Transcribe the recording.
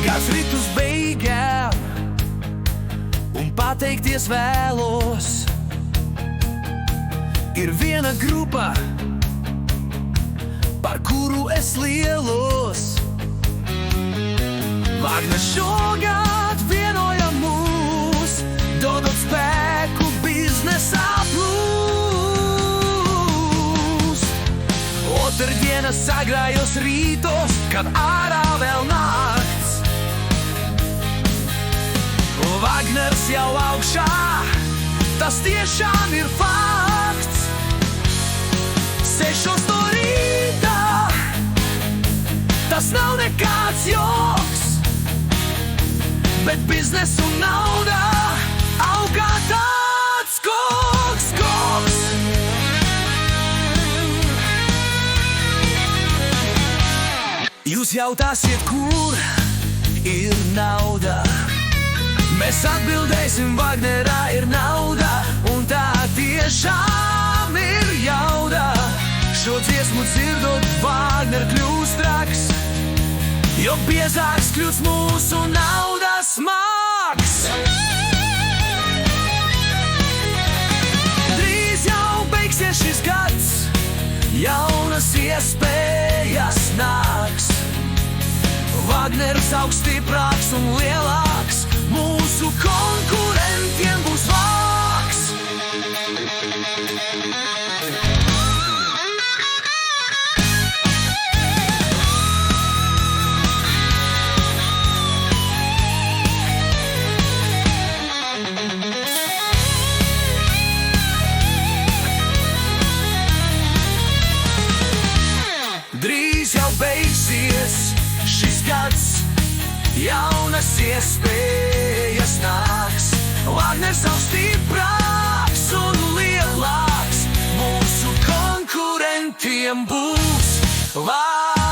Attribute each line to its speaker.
Speaker 1: Kāds rit uz beigām un pateikties vēlos. Ir viena grupa, par kuru es lielos. Vagners šogad vienoja mūs, dodot spēku biznesā plūst. Otrdiena sagrājos rītos, kad ārā vēl nakts. Vagners jau augšā, tas tiešām ir fakts. 6 no rīta, tas nav nekāds joks, bet biznes un nauda aug kā tāds koks. Jūs jautāsiet, kur ir nauda? Mēs atbildēsim, Vagnerā ir nauda, un tā tiešām ir jauda. Šo dziesmu dzirdot, Vagner kļūst traks, jo biezāks kļūst mūsu naudas smags. Drīz jau beigsies šis gads, jaunas iespējas nāks. Vagners augs stiprāks un lielāks, mūsu konkurentiem būs vāks. Drīz jau beigsies šis gads, jaunas iespējas nāks. Vagners augs stiprāks un lielāks, mūsu konkurentiem būs vārds.